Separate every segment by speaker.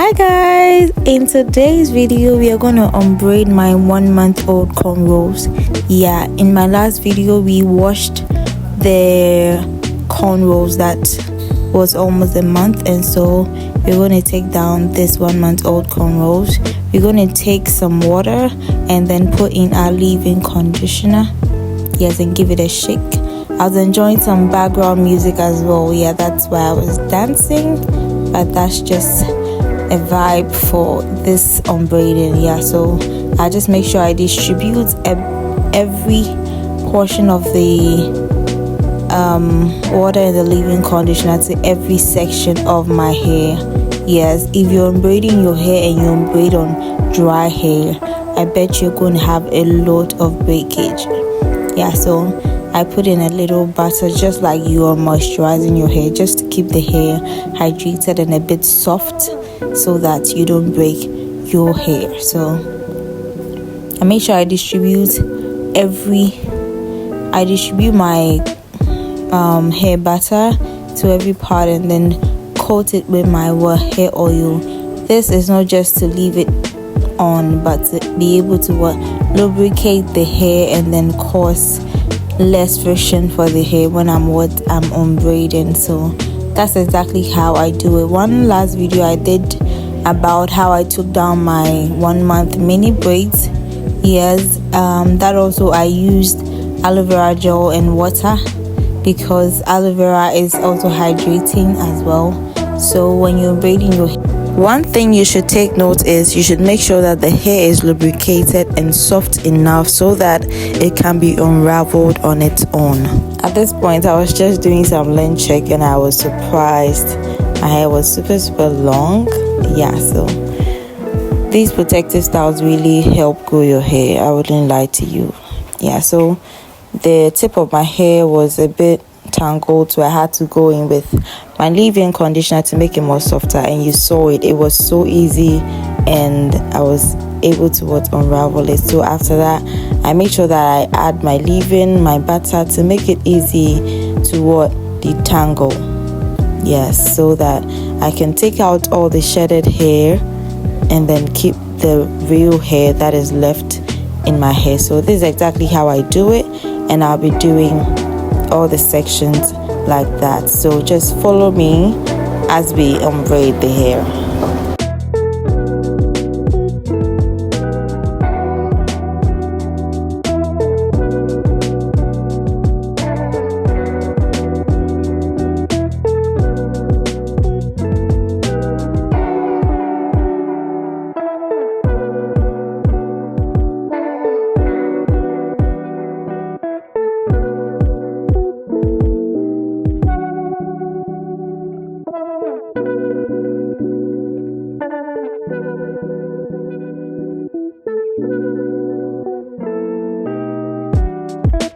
Speaker 1: Hi guys, in today's video we are gonna unbraid my 1-month-old cornrows. Yeah, in my last video we washed the cornrows that was almost a month, and so we're going to take down this 1-month-old cornrows. We're going to take some water and then put in our leave-in conditioner, yes, and give it a shake. I was enjoying some background music as well. Yeah, that's why I was dancing, but that's just a vibe for this unbraiding. Yeah, so I just make sure I distribute every portion of the water and the leave-in conditioner to every section of my hair. Yes, if you're unbraiding your hair and you unbraid on dry hair, I bet you're going to have a lot of breakage. Yeah, so I put in a little butter just like you are moisturizing your hair, just to keep the hair hydrated and a bit soft so that you don't break your hair. So I make sure I distribute my hair butter to every part and then coat it with my hair oil. This is not just to leave it on, but to be able to lubricate the hair and then cause less friction for the hair when I'm unbraiding. So that's exactly how I do it. One last video I did about how I took down my 1-month mini braids. Yes, that also I used aloe vera gel and water, because aloe vera is also hydrating as well. So when you're braiding your hair, one thing you should take note is you should make sure that the hair is lubricated and soft enough so that it can be unraveled on its own. At this point I was just doing some length check and I was surprised my hair was super long. Yeah, so these protective styles really help grow your hair, I wouldn't lie to you. Yeah, so the tip of my hair was a bit tangled, so I had to go in with my leave-in conditioner to make it more softer, and you saw it was so easy and I was able to unravel it. So after that I make sure that I add my leave-in, my butter, to make it easy to detangle. Yes, so that I can take out all the shedded hair and then keep the real hair that is left in my hair. So this is exactly how I do it, and I'll be doing all the sections like that. So just follow me as we unbraid the hair.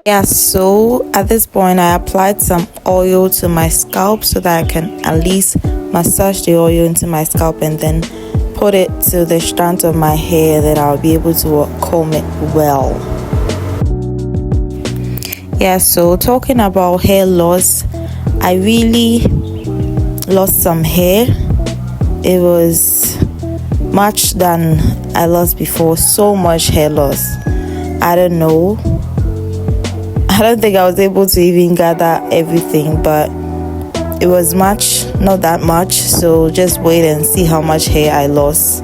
Speaker 1: Yeah, so at this point I applied some oil to my scalp so that I can at least massage the oil into my scalp and then put it to the strands of my hair, that I'll be able to comb it well. Yeah, so talking about hair loss, I really lost some hair. It was much than I lost before. So much hair loss. I don't know. I don't think I was able to even gather everything, but it was much, not that much. So just wait and see how much hair I lost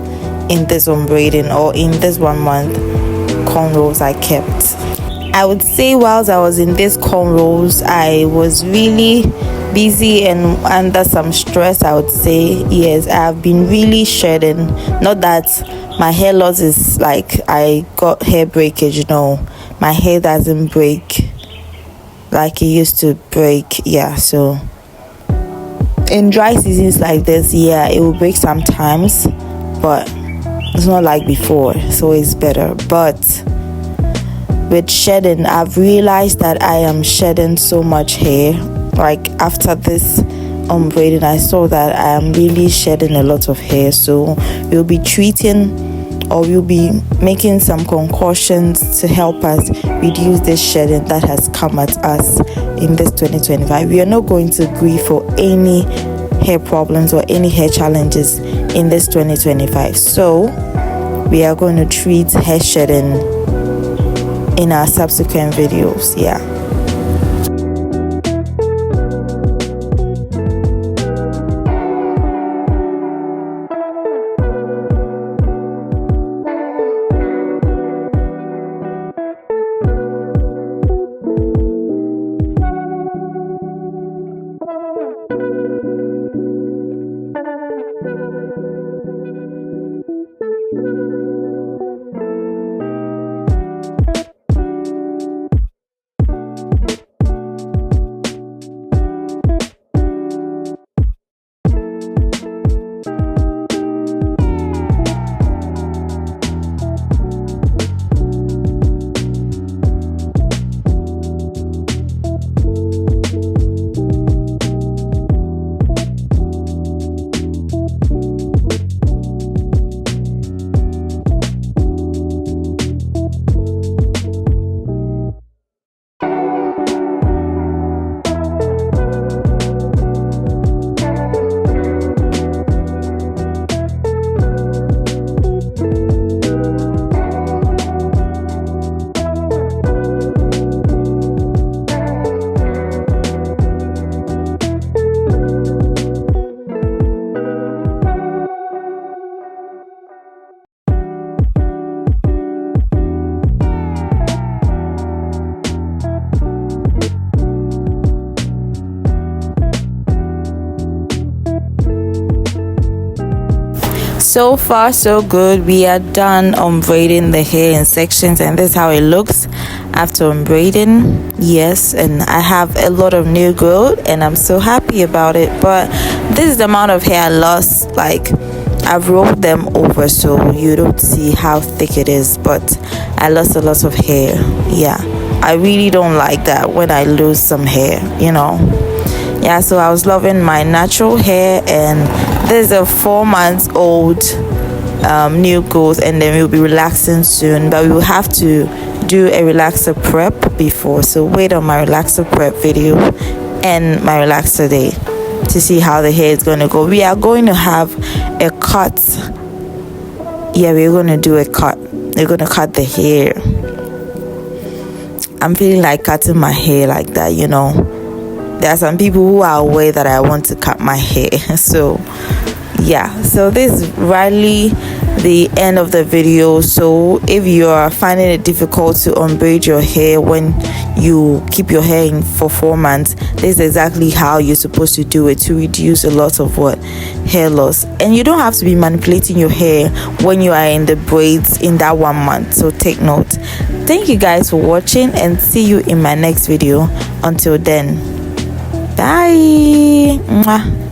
Speaker 1: in this unbraiding, or in this 1-month cornrows I kept. I would say whilst I was in this cornrows, I was really busy and under some stress, I would say. Yes, I have been really shedding. Not that my hair loss is like I got hair breakage, no. My hair doesn't break like it used to break. Yeah, so in dry seasons like this, yeah, it will break sometimes, but it's not like before, so it's better. But with shedding, I've realized that I am shedding so much hair. Like after this unbraiding, I saw that I am really shedding a lot of hair. So we'll be treating, or we'll be making some concoctions to help us reduce this shedding that has come at us in this 2025. We are not going to grieve for any hair problems or any hair challenges in this 2025. So we are going to treat hair shedding in our subsequent videos. Yeah. So far so good. We are done unbraiding the hair in sections, and this is how it looks after unbraiding. Yes, and I have a lot of new growth and I'm so happy about it. But this is the amount of hair I lost. Like, I've rolled them over so you don't see how thick it is, but I lost a lot of hair. Yeah, I really don't like that when I lose some hair, you know. Yeah, so I was loving my natural hair, and this is a 4 months old new growth, and then we'll be relaxing soon, but we will have to do a relaxer prep before, so wait on my relaxer prep video and my relaxer day to see how the hair is going to go. We are going to have a cut. Yeah, we're going to do a cut. We're going to cut the hair. I'm feeling like cutting my hair like that, you know. There are some people who are aware that I want to cut my hair. So yeah, so this is really the end of the video. So if you are finding it difficult to unbraid your hair when you keep your hair in for 4 months, this is exactly how you're supposed to do it to reduce a lot of hair loss. And you don't have to be manipulating your hair when you are in the braids in that 1 month, so take note. Thank you guys for watching, and see you in my next video. Until then, bye. Mwah.